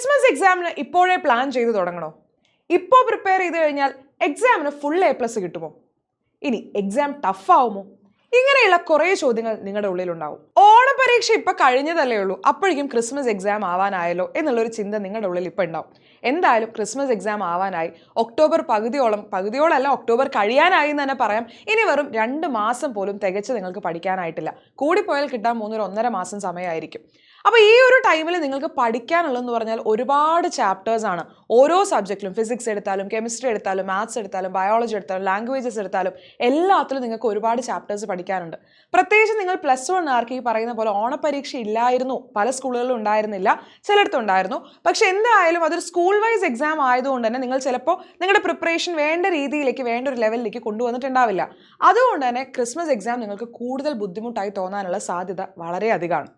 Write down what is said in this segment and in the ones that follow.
Christmas എക്സാമിന് ഇപ്പോഴേ plan ചെയ്ത് തുടങ്ങണോ? ഇപ്പോൾ പ്രിപ്പയർ ചെയ്ത് കഴിഞ്ഞാൽ എക്സാമിന് ഫുൾ A+ കിട്ടുമോ? ഇനി എക്സാം ടഫ് ആവുമോ? ഇങ്ങനെയുള്ള കുറേ ചോദ്യങ്ങൾ നിങ്ങളുടെ ഉള്ളിലുണ്ടാവും. ഓണപരീക്ഷ ഇപ്പം കഴിഞ്ഞതല്ലേ ഉള്ളൂ, അപ്പോഴേക്കും ക്രിസ്മസ് എക്സാം ആവാനായല്ലോ എന്നുള്ളൊരു ചിന്ത നിങ്ങളുടെ ഉള്ളിൽ ഇപ്പം ഉണ്ടാവും. എന്തായാലും ക്രിസ്മസ് എക്സാം ആവാനായി. ഒക്ടോബർ പകുതിയോളമല്ല, ഒക്ടോബർ കഴിയാനായി എന്ന് തന്നെ പറയാം. ഇനി വെറും 2 മാസം പോലും തികച്ച് നിങ്ങൾക്ക് പഠിക്കാനായിട്ടില്ല. കൂടിപ്പോയാൽ കിട്ടാൻ 1.5 മാസം സമയമായിരിക്കും. അപ്പോൾ ഈ ഒരു ടൈമിൽ നിങ്ങൾക്ക് പഠിക്കാനുള്ളതെന്ന് പറഞ്ഞാൽ ഒരുപാട് ചാപ്റ്റേഴ്സ് ആണ്. ഓരോ സബ്ജക്റ്റിലും ഫിസിക്സ് എടുത്താലും കെമിസ്ട്രി എടുത്താലും മാത്സ് എടുത്താലും ബയോളജി എടുത്താലും ലാംഗ്വേജസ് എടുത്താലും എല്ലാത്തിലും നിങ്ങൾക്ക് ഒരുപാട് ചാപ്റ്റേഴ്സ് പഠിക്കാനുണ്ട്. പ്രത്യേകിച്ച് നിങ്ങൾ +1 ഈ പറയുന്ന പോലെ ഓണപരീക്ഷ ഇല്ലായിരുന്നു, പല സ്കൂളുകളിലും ഉണ്ടായിരുന്നില്ല, ചിലയിടത്തുണ്ടായിരുന്നു. പക്ഷെ എന്തായാലും അതൊരു സ്കൂൾ വൈസ് എക്സാം ആയതുകൊണ്ട് തന്നെ നിങ്ങൾ ചിലപ്പോൾ നിങ്ങളുടെ പ്രിപ്പറേഷൻ വേണ്ട രീതിയിലേക്ക്, വേണ്ട ഒരു ലെവലിലേക്ക് കൊണ്ടുവന്നിട്ടുണ്ടാവില്ല. അതുകൊണ്ട് തന്നെ ക്രിസ്മസ് എക്സാം നിങ്ങൾക്ക് കൂടുതൽ ബുദ്ധിമുട്ടായി തോന്നാനുള്ള സാധ്യത വളരെ അധികമാണ്.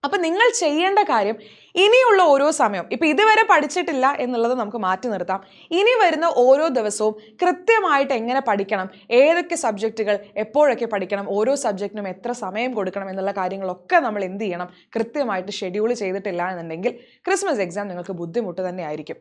അപ്പം നിങ്ങൾ ചെയ്യേണ്ട കാര്യം, ഇനിയുള്ള ഓരോ സമയം, ഇപ്പം ഇതുവരെ പഠിച്ചിട്ടില്ല എന്നുള്ളത് നമുക്ക് മാറ്റി നിർത്താം. ഇനി വരുന്ന ഓരോ ദിവസവും കൃത്യമായിട്ട് എങ്ങനെ പഠിക്കണം, ഏതൊക്കെ സബ്ജക്റ്റുകൾ എപ്പോഴൊക്കെ പഠിക്കണം, ഓരോ സബ്ജക്റ്റിനും എത്ര സമയം കൊടുക്കണം എന്നുള്ള കാര്യങ്ങളൊക്കെ നമ്മൾ എന്ത് ചെയ്യണം, കൃത്യമായിട്ട് ഷെഡ്യൂൾ ചെയ്തിട്ടില്ല എന്നുണ്ടെങ്കിൽ ക്രിസ്മസ് എക്സാം നിങ്ങൾക്ക് ബുദ്ധിമുട്ട് തന്നെ ആയിരിക്കും.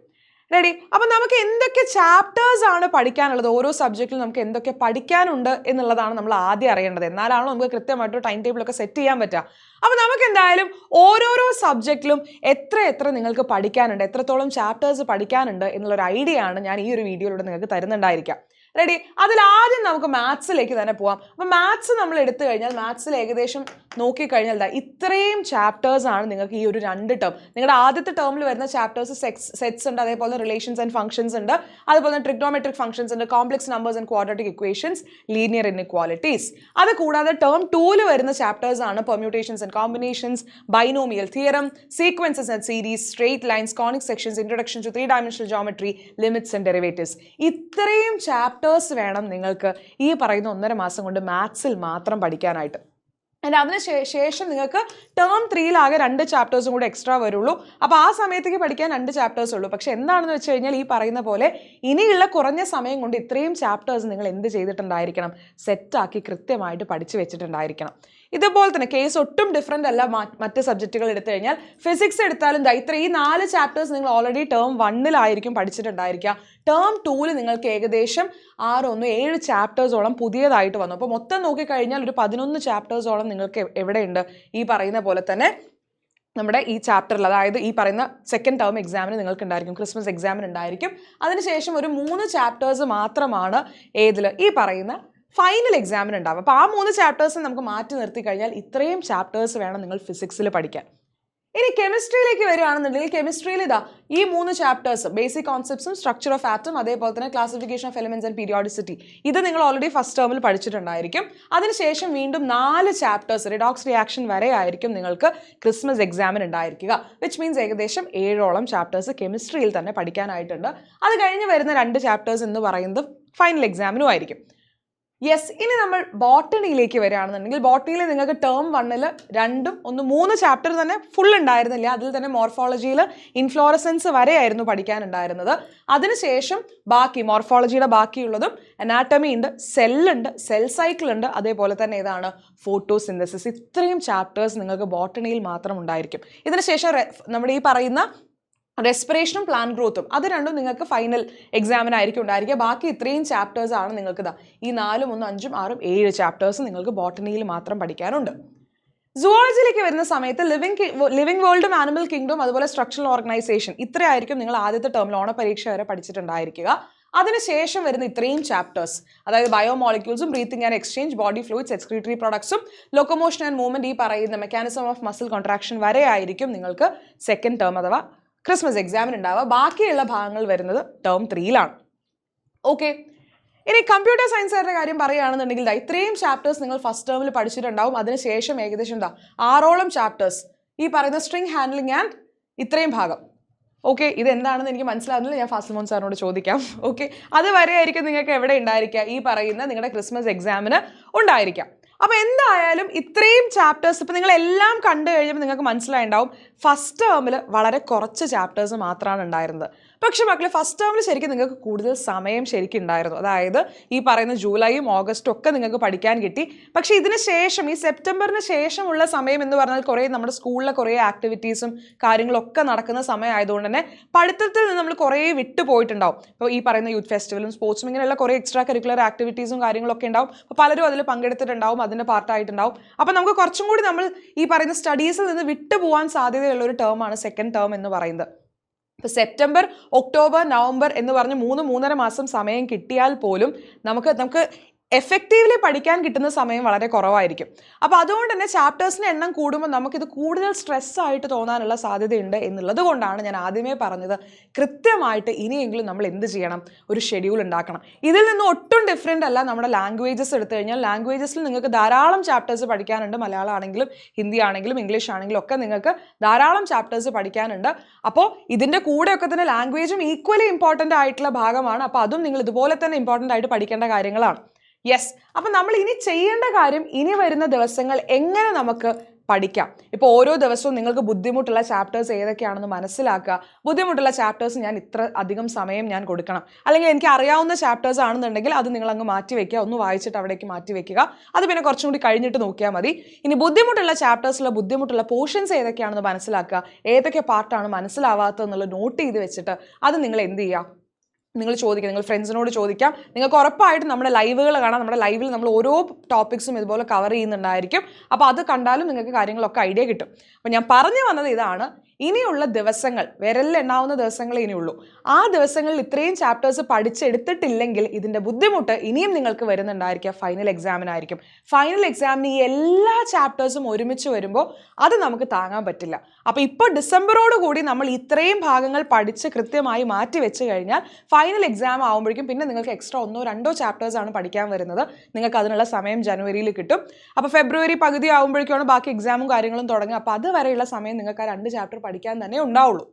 റെഡി? അപ്പം നമുക്ക് എന്തൊക്കെ ചാപ്റ്റേഴ്സ് ആണ് പഠിക്കാനുള്ളത്, ഓരോ സബ്ജക്റ്റിലും നമുക്ക് എന്തൊക്കെ പഠിക്കാനുണ്ട് എന്നുള്ളതാണ് നമ്മൾ ആദ്യം അറിയേണ്ടത്. എന്നാലാണോ നമുക്ക് കൃത്യമായിട്ട് ടൈം ടേബിളൊക്കെ സെറ്റ് ചെയ്യാൻ പറ്റുക. അപ്പോൾ നമുക്ക് എന്തായാലും ഓരോരോ സബ്ജക്റ്റിലും എത്ര നിങ്ങൾക്ക് പഠിക്കാനുണ്ട്, എത്രത്തോളം ചാപ്റ്റേഴ്സ് പഠിക്കാനുണ്ട് എന്നുള്ളൊരു ഐഡിയ ആണ് ഞാൻ ഈ ഒരു വീഡിയോയിലൂടെ നിങ്ങൾക്ക് തരുന്നുണ്ടായിരിക്കാം. റെഡി? അതിലാദ്യം നമുക്ക് മാത്സിലേക്ക് തന്നെ പോവാം. അപ്പോൾ മാത്സ് നമ്മൾ എടുത്തു കഴിഞ്ഞാൽ മാത്സിൽ ഏകദേശം നോക്കിക്കഴിഞ്ഞാൽ ഇത്രയും ചാപ്റ്റേഴ്സ് ആണ് നിങ്ങൾക്ക് ഈ ഒരു 2 ടേം. നിങ്ങളുടെ ആദ്യത്തെ ടേമിൽ വരുന്ന ചാപ്റ്റേഴ്സ് സെറ്റ്സ് ഉണ്ട്, അതേപോലെ റിലേഷൻസ് ആൻഡ് ഫംഗ്ഷൻസ് ഉണ്ട്, അതുപോലെ ട്രിഗ്നോമെട്രിക് ഫംഗ്ഷൻസ് ഉണ്ട്, complex numbers and quadratic equations, linear inequalities. അത് കൂടാതെ ടേം 2 വരുന്ന ചാപ്റ്റേഴ്സ് ആണ് permutations and combinations, binomial theorem, sequences and series, straight lines, conic sections, introduction to 3-dimensional geometry, limits and derivatives. ഇത്രയും chapters വേണം നിങ്ങൾക്ക് ഈ പറയുന്ന 1.5 മാസം കൊണ്ട് മാത്സിൽ മാത്രം പഠിക്കാനായിട്ട്. ആൻഡ് അതിന് ശേഷം നിങ്ങൾക്ക് ടേം 3 2 ചാപ്റ്റേഴ്സും കൂടെ എക്സ്ട്രാ വരുള്ളൂ. അപ്പോൾ ആ സമയത്തേക്ക് പഠിക്കാൻ 2 ചാപ്റ്റേഴ്സ് ഉള്ളൂ. പക്ഷെ എന്താണെന്ന് വെച്ച് കഴിഞ്ഞാൽ ഈ പറയുന്ന പോലെ ഇനിയുള്ള കുറഞ്ഞ സമയം കൊണ്ട് ഇത്രയും ചാപ്റ്റേഴ്സ് നിങ്ങൾ എന്ത് ചെയ്തിട്ടുണ്ടായിരിക്കണം, സെറ്റാക്കി കൃത്യമായിട്ട് പഠിച്ചു വെച്ചിട്ടുണ്ടായിരിക്കണം. ഇതുപോലെ തന്നെ കേസ് ഒട്ടും ഡിഫറെൻ്റ് അല്ല മറ്റ് സബ്ജക്റ്റുകൾ എടുത്തു കഴിഞ്ഞാൽ. ഫിസിക്സ് എടുത്താലും ഈ 4 ചാപ്റ്റേഴ്സ് നിങ്ങൾ ഓൾറെഡി ടേം 1 പഠിച്ചിട്ടുണ്ടായിരിക്കുക. ടേം 2 നിങ്ങൾക്ക് ഏകദേശം 7 ചാപ്റ്റേഴ്സോളം പുതിയതായിട്ട് വന്നു. അപ്പോൾ മൊത്തം നോക്കിക്കഴിഞ്ഞാൽ ഒരു 11 ചാപ്റ്റേഴ്സോളം നിങ്ങൾക്ക് എവിടെയുണ്ട്, ഈ പറയുന്ന പോലെ തന്നെ നമ്മുടെ ഈ ചാപ്റ്ററിൽ, അതായത് ഈ പറയുന്ന സെക്കൻഡ് ടേം എക്സാമിന് നിങ്ങൾക്ക് ഉണ്ടായിരിക്കും, ക്രിസ്മസ് എക്സാമിന് ഉണ്ടായിരിക്കും. അതിനുശേഷം ഒരു 3 ചാപ്റ്റേഴ്സ് മാത്രമാണ് ഏതിൽ, ഈ പറയുന്ന ഫൈനൽ എക്സാമിന് ഉണ്ടാവും. അപ്പോൾ ആ 3 ചാപ്റ്റേഴ്സ് നമുക്ക് മാറ്റി നിർത്തി കഴിഞ്ഞാൽ ഇത്രയും ചാപ്റ്റേഴ്സ് വേണം നിങ്ങൾ ഫിസിക്സിൽ പഠിക്കാൻ. ഇനി കെമിസ്ട്രിയിലേക്ക് വരികയാണെന്നുണ്ടെങ്കിൽ കെമിസ്ട്രിയിൽ ഈ 3 ചാപ്റ്റേഴ്സ്, ബേസിക് കോൺസെപ്റ്റ്സും സ്ട്രക്ചർ ഓഫ് ആറ്റം, അതേപോലെ തന്നെ classification of elements and periodicity, ഇത് നിങ്ങൾ ഓൾറെഡി ഫസ്റ്റ് ടേമിൽ പഠിച്ചിട്ടുണ്ടായിരിക്കും. അതിനുശേഷം വീണ്ടും 4 ചാപ്റ്റേഴ്സ് റിഡോക്സ് റിയാക്ഷൻ വരെ ആയിരിക്കും നിങ്ങൾക്ക് ക്രിസ്മസ് എക്സാമിന് ഉണ്ടായിരിക്കുക. വിച്ച് മീൻസ് ഏകദേശം 7ഓളം ചാപ്റ്റേഴ്സ് കെമിസ്ട്രിയിൽ തന്നെ പഠിക്കാനായിട്ടുണ്ട്. അത് കഴിഞ്ഞ് വരുന്ന 2 ചാപ്റ്റേഴ്സ് എന്ന് പറയുന്നത് ഫൈനൽ എക്സാമിനും ആയിരിക്കും. യെസ്, ഇനി നമ്മൾ ബോട്ടണിയിലേക്ക് വരികയാണെന്നുണ്ടെങ്കിൽ ബോട്ടണിയിൽ നിങ്ങൾക്ക് ടേം 1 3 ചാപ്റ്റർ തന്നെ ഫുൾ ഉണ്ടായിരുന്നില്ല. അതിൽ തന്നെ മോർഫോളജിയിൽ ഇൻഫ്ലോറസൻസ് വരെയായിരുന്നു പഠിക്കാനുണ്ടായിരുന്നത്. അതിനുശേഷം മോർഫോളജിയുടെ ബാക്കിയുള്ളതും അനാറ്റമി ഉണ്ട്, സെല്ലുണ്ട്, സെൽ സൈക്കിൾ ഉണ്ട്, അതേപോലെ തന്നെ ഏതാണ് ഫോട്ടോസിന്തസിസ്. ഇത്രയും ചാപ്റ്റേഴ്സ് നിങ്ങൾക്ക് ബോട്ടണിയിൽ മാത്രം ഉണ്ടായിരിക്കും. ഇതിനുശേഷം നമ്മുടെ ഈ പറയുന്ന റെസ്പിറേഷനും പ്ലാന്റ് ഗ്രോത്തും, അത് രണ്ടും നിങ്ങൾക്ക് ഫൈനൽ എക്സാമിനായിരിക്കും ഉണ്ടായിരിക്കുക. ബാക്കി ഇത്രയും ചാപ്റ്റേഴ്സ് ആണ് നിങ്ങൾക്ക് ഈ 4, 1, 5, 6, 7 ചാപ്റ്റേഴ്സ് നിങ്ങൾക്ക് ബോട്ടണിയിൽ മാത്രം പഠിക്കാനുണ്ട്. സുവോളജിയിലേക്ക് വരുന്ന സമയത്ത് ലിവിംഗ് വേൾഡും ആനിമൽ കിങ്ഡും അതുപോലെ സ്ട്രക്ചറൽ ഓർഗനൈസേഷൻ, ഇത്രയായിരിക്കും നിങ്ങൾ ആദ്യത്തെ ടേമിൽ ഓണപരീക്ഷ വരെ പഠിച്ചിട്ടുണ്ടായിരിക്കുക. അതിനുശേഷം വരുന്ന ഇത്രയും ചാപ്റ്റേഴ്സ്, അതായത് ബയോമോളിക്യൂൾസും breathing and exchange, body fluids, excretory പ്രൊഡക്ട്സും ലൊക്കോമോഷൻ ആൻഡ് മൂവ്മെന്റ്, ഈ പറയുന്ന മെക്കാനിസം ഓഫ് മസിൽ കോൺട്രാക്ഷൻ വരെ ആയിരിക്കും നിങ്ങൾക്ക് സെക്കൻഡ് ടേം അഥവാ ക്രിസ്മസ് എക്സാമിന് ഉണ്ടാവുക. ബാക്കിയുള്ള ഭാഗങ്ങൾ വരുന്നത് ടേം 3 ഓക്കെ. ഇനി കമ്പ്യൂട്ടർ സയൻസുകാരുടെ കാര്യം പറയുകയാണെന്നുണ്ടെങ്കിൽ ഇത്രയും ചാപ്റ്റേഴ്സ് നിങ്ങൾ ഫസ്റ്റ് ടേമിൽ പഠിച്ചിട്ടുണ്ടാവും. അതിനുശേഷം ഏകദേശം 6ഓളം ചാപ്റ്റേഴ്സ്, ഈ പറയുന്ന സ്ട്രിങ് ഹാൻഡ്ലിംഗ് ആൻഡ് ഇത്രയും ഭാഗം. ഓക്കെ, ഇതെന്താണെന്ന് എനിക്ക് മനസ്സിലാവുന്നില്ല, ഞാൻ ഫാസിൽ സാറിനോട് ചോദിക്കാം. ഓക്കെ, അതുവരെ ആയിരിക്കും നിങ്ങൾക്ക് എവിടെ ഉണ്ടായിരിക്കുക, ഈ പറയുന്ന നിങ്ങളുടെ ക്രിസ്മസ് എക്സാമിന് ഉണ്ടായിരിക്കാം. അപ്പോൾ എന്തായാലും ഇത്രയും ചാപ്റ്റേഴ്സ് ഇപ്പം നിങ്ങൾ എല്ലാം കണ്ടു കഴിയുമ്പോൾ നിങ്ങൾക്ക് മനസ്സിലായിട്ടുണ്ടാവും ഫസ്റ്റ് ടേമിൽ വളരെ കുറച്ച് ചാപ്റ്റേഴ്സ് മാത്രമാണ് ഉണ്ടായിരുന്നത്. പക്ഷേ മക്കളെ ഫസ്റ്റ് ടേമിൽ ശരിക്കും നിങ്ങൾക്ക് കൂടുതൽ സമയം ശരിക്കും ഉണ്ടായിരുന്നു. അതായത് ഈ പറയുന്ന ജൂലൈയും ഓഗസ്റ്റും ഒക്കെ നിങ്ങൾക്ക് പഠിക്കാൻ കിട്ടി. പക്ഷേ ഇതിന് ശേഷം ഈ സെപ്റ്റംബറിന് ശേഷമുള്ള സമയം എന്ന് പറഞ്ഞാൽ കുറേ നമ്മുടെ സ്കൂളിലെ കുറേ ആക്ടിവിറ്റീസും കാര്യങ്ങളൊക്കെ നടക്കുന്ന സമയമായതുകൊണ്ട് തന്നെ പഠിത്തത്തിൽ നിന്ന് നമ്മൾ കുറേ വിട്ടുപോയിട്ടുണ്ടാവും. ഇപ്പോൾ ഈ പറയുന്ന യൂത്ത് ഫെസ്റ്റിവലും സ്പോർട്സും ഇങ്ങനെയുള്ള കുറേ എക്സ്ട്രാ കരിക്കുലർ ആക്ടിവിറ്റീസും കാര്യങ്ങളൊക്കെ ഉണ്ടാവും. അപ്പോൾ പലരും അതിൽ പങ്കെടുത്തിട്ടുണ്ടാവും, അതിൻ്റെ പാർട്ടായിട്ടുണ്ടാവും. അപ്പോൾ നമുക്ക് കുറച്ചും കൂടി നമ്മൾ ഈ പറയുന്ന സ്റ്റഡീസിൽ നിന്ന് വിട്ടുപോകാൻ സാധ്യതയുള്ള ഒരു ടേമാണ് സെക്കൻഡ് ടേം എന്ന് പറയുന്നത്. ഇപ്പോൾ സെപ്റ്റംബർ, ഒക്ടോബർ, നവംബർ എന്ന് പറഞ്ഞ് 3-3.5 മാസം സമയം കിട്ടിയാൽ പോലും നമുക്ക് എഫക്റ്റീവ്ലി പഠിക്കാൻ കിട്ടുന്ന സമയം വളരെ കുറവായിരിക്കും. അപ്പോൾ അതുകൊണ്ട് തന്നെ ചാപ്റ്റേഴ്സിൻ്റെ എണ്ണം കൂടുമ്പോൾ നമുക്കിത് കൂടുതൽ സ്ട്രെസ്സായിട്ട് തോന്നാനുള്ള സാധ്യതയുണ്ട് എന്നുള്ളത് കൊണ്ടാണ് ഞാൻ ആദ്യമേ പറഞ്ഞത് കൃത്യമായിട്ട് ഇനിയെങ്കിലും നമ്മൾ എന്ത് ചെയ്യണം, ഒരു ഷെഡ്യൂൾ ഉണ്ടാക്കണം. ഇതിൽ നിന്ന് ഒട്ടും ഡിഫറെൻ്റ് അല്ല നമ്മുടെ ലാംഗ്വേജസ് എടുത്തു കഴിഞ്ഞാൽ. ലാംഗ്വേജസിൽ നിങ്ങൾക്ക് ധാരാളം ചാപ്റ്റേഴ്സ് പഠിക്കാനുണ്ട്. മലയാളം ആണെങ്കിലും ഹിന്ദി ആണെങ്കിലും ഇംഗ്ലീഷ് ആണെങ്കിലും ഒക്കെ നിങ്ങൾക്ക് ധാരാളം ചാപ്റ്റേഴ്സ് പഠിക്കാനുണ്ട്. അപ്പോൾ ഇതിൻ്റെ കൂടെയൊക്കെ തന്നെ ലാംഗ്വേജും ഈക്വലി ഇമ്പോർട്ടൻ്റ് ആയിട്ടുള്ള ഭാഗമാണ്. അപ്പോൾ അതും നിങ്ങൾ ഇതുപോലെ തന്നെ ഇമ്പോർട്ടൻ്റ് ആയിട്ട് പഠിക്കേണ്ട കാര്യങ്ങളാണ്. യെസ്, അപ്പം നമ്മൾ ഇനി ചെയ്യേണ്ട കാര്യം ഇനി വരുന്ന ദിവസങ്ങൾ എങ്ങനെ നമുക്ക് പഠിക്കാം. ഇപ്പോൾ ഓരോ ദിവസവും നിങ്ങൾക്ക് ബുദ്ധിമുട്ടുള്ള ചാപ്റ്റേഴ്സ് ഏതൊക്കെയാണെന്ന് മനസ്സിലാക്കുക. ബുദ്ധിമുട്ടുള്ള ചാപ്റ്റേഴ്സ് ഞാൻ ഇത്ര അധികം സമയം ഞാൻ കൊടുക്കണം, അല്ലെങ്കിൽ എനിക്ക് അറിയാവുന്ന ചാപ്റ്റേഴ്സ് ആണെന്നുണ്ടെങ്കിൽ അത് നിങ്ങൾ അങ്ങ് മാറ്റി വയ്ക്കുക, ഒന്ന് വായിച്ചിട്ട് അവിടേക്ക് മാറ്റി വയ്ക്കുക. അത് പിന്നെ കുറച്ചും കൂടി കഴിഞ്ഞിട്ട് നോക്കിയാൽ മതി. ഇനി ബുദ്ധിമുട്ടുള്ള ചാപ്റ്റേഴ്സിലെ ബുദ്ധിമുട്ടുള്ള പോർഷൻസ് ഏതൊക്കെയാണെന്ന് മനസ്സിലാക്കുക. ഏതൊക്കെ പാർട്ടാണ് മനസ്സിലാവാത്തതെന്നുള്ളത് നോട്ട് ചെയ്ത് വെച്ചിട്ട് അത് നിങ്ങൾ എന്ത് ചെയ്യുക, നിങ്ങൾ ചോദിക്കുക, നിങ്ങൾ ഫ്രണ്ട്സിനോട് ചോദിക്കാം. നിങ്ങൾക്ക് ഉറപ്പായിട്ടും നമ്മുടെ ലൈവുകൾ കാണാം. നമ്മുടെ ലൈവിൽ നമ്മൾ ഓരോ ടോപ്പിക്സും ഇതുപോലെ കവർ ചെയ്യുന്നുണ്ടായിരിക്കും. അപ്പോൾ അത് കണ്ടാലും നിങ്ങൾക്ക് കാര്യങ്ങളൊക്കെ ഐഡിയ കിട്ടും. അപ്പോൾ ഞാൻ പറഞ്ഞു വന്നത് ഇതാണ്, ഇനിയുള്ള ദിവസങ്ങൾ, വിരലിലെണ്ണാവുന്ന ദിവസങ്ങളേ ഇനിയുള്ളൂ. ആ ദിവസങ്ങളിൽ ഇത്രയും ചാപ്റ്റേഴ്സ് പഠിച്ചെടുത്തിട്ടില്ലെങ്കിൽ ഇതിൻ്റെ ബുദ്ധിമുട്ട് ഇനിയും നിങ്ങൾക്ക് വരുന്നുണ്ടായിരിക്കുക ഫൈനൽ എക്സാമിനായിരിക്കും. ഫൈനൽ എക്സാമിന് ഈ എല്ലാ ചാപ്റ്റേഴ്സും ഒരുമിച്ച് വരുമ്പോൾ അത് നമുക്ക് താങ്ങാൻ പറ്റില്ല. അപ്പോൾ ഇപ്പോൾ ഡിസംബറോട് കൂടി നമ്മൾ ഇത്രയും ഭാഗങ്ങൾ പഠിച്ച് കൃത്യമായി മാറ്റി വെച്ച് കഴിഞ്ഞാൽ ഫൈനൽ എക്സാം ആകുമ്പോഴേക്കും പിന്നെ നിങ്ങൾക്ക് എക്സ്ട്രാ 1-2 ചാപ്റ്റേഴ്സാണ് പഠിക്കാൻ വരുന്നത്. നിങ്ങൾക്ക് അതിനുള്ള സമയം ജനുവരിയിൽ കിട്ടും. അപ്പോൾ ഫെബ്രുവരി പകുതി ആകുമ്പോഴേക്കാണ് ബാക്കി എക്സാമും കാര്യങ്ങളും തുടങ്ങുക. അപ്പോൾ അതുവരെയുള്ള സമയം നിങ്ങൾക്ക് ആ 2 ചാപ്റ്റർ പഠിക്കാൻ തന്നെ ഉണ്ടാവുള്ളൂ.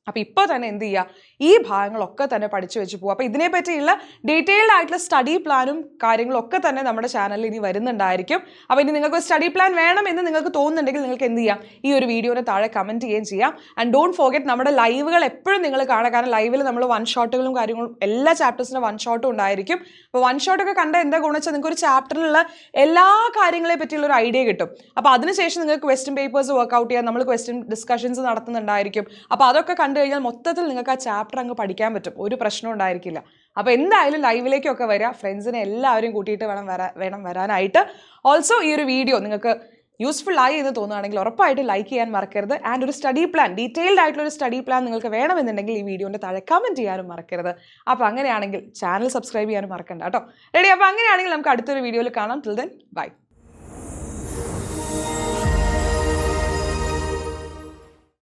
അപ്പോൾ ഇപ്പോൾ തന്നെ എന്ത് ചെയ്യുക, ഈ ഭാഗങ്ങളൊക്കെ തന്നെ പഠിച്ചു വെച്ച് പോകുക. അപ്പോൾ ഇതിനെപ്പറ്റിയുള്ള ഡീറ്റെയിൽഡ് ആയിട്ടുള്ള സ്റ്റഡി പ്ലാനും കാര്യങ്ങളൊക്കെ തന്നെ നമ്മുടെ ചാനലിൽ ഇനി വരുന്നുണ്ടായിരിക്കും. അപ്പോൾ ഇനി നിങ്ങൾക്ക് സ്റ്റഡി പ്ലാൻ വേണം എന്ന് നിങ്ങൾക്ക് തോന്നുന്നുണ്ടെങ്കിൽ നിങ്ങൾക്ക് എന്ത് ചെയ്യാം, ഈ ഒരു വീഡിയോയുടെ താഴെ കമൻറ്റ് ചെയ്യുകയും ചെയ്യാം. ആൻഡ് ഡോണ്ട് ഫോർഗെറ്റ് നമ്മുടെ ലൈവുകൾ എപ്പോഴും നിങ്ങൾ കാണുക. കാരണം ലൈവിൽ നമ്മൾ 1 ഷോട്ടുകളും കാര്യങ്ങളും എല്ലാ ചാപ്റ്റേഴ്സിൻ്റെ 1 ഷോട്ടും ഉണ്ടായിരിക്കും. അപ്പോൾ 1 ഷോട്ടൊക്കെ കണ്ട എന്താ ഗുണം വെച്ചാൽ നിങ്ങൾക്ക് ഒരു ചാപ്റ്ററിലുള്ള എല്ലാ കാര്യങ്ങളെ പറ്റിയുള്ള ഒരു ഐഡിയ കിട്ടും. അപ്പോൾ അതിനുശേഷം നിങ്ങൾക്ക് ക്വസ്റ്റ്യൻ പേപ്പേഴ്സ് വർക്ക്ഔട്ട് ചെയ്യാൻ നമ്മൾ ക്വസ്റ്റ്യൻ ഡിസ്കഷൻസ് നടത്തുന്നുണ്ടായിരിക്കും. അപ്പോൾ അതൊക്കെ കണ്ടു കഴിഞ്ഞാൽ മൊത്തത്തിൽ നിങ്ങൾക്ക് ആ ചാപ്റ്റർ അങ്ങ് പഠിക്കാൻ പറ്റും, ഒരു പ്രശ്നവും ഉണ്ടായിരിക്കില്ല. അപ്പോൾ എന്തായാലും ലൈവിലേക്കൊക്കെ വരിക, ഫ്രണ്ട്സിനെ എല്ലാവരും കൂട്ടിയിട്ട് വേണം വരാനായിട്ട്. ഓൾസോ ഈ ഒരു വീഡിയോ നിങ്ങൾക്ക് യൂസ്ഫുൾ ആയി എന്ന് തോന്നുകയാണെങ്കിൽ ഉറപ്പായിട്ട് ലൈക്ക് ചെയ്യാൻ മറക്കരുത്. ആൻഡ് ഒരു സ്റ്റഡി പ്ലാൻ, ഡീറ്റെയിൽഡ് ആയിട്ടുള്ള ഒരു സ്റ്റഡി പ്ലാൻ നിങ്ങൾക്ക് വേണമെന്നുണ്ടെങ്കിൽ ഈ വീഡിയോൻ്റെ താഴെ കമൻറ്റ് ചെയ്യാനും മറക്കരുത്. അപ്പോൾ അങ്ങനെയാണെങ്കിൽ ചാനൽ സബ്സ്ക്രൈബ് ചെയ്യാനും മറക്കണ്ട കേട്ടോ. റെഡി? അപ്പോൾ അങ്ങനെയാണെങ്കിൽ നമുക്ക് അടുത്തൊരു വീഡിയോയിൽ കാണാം. Till then bye.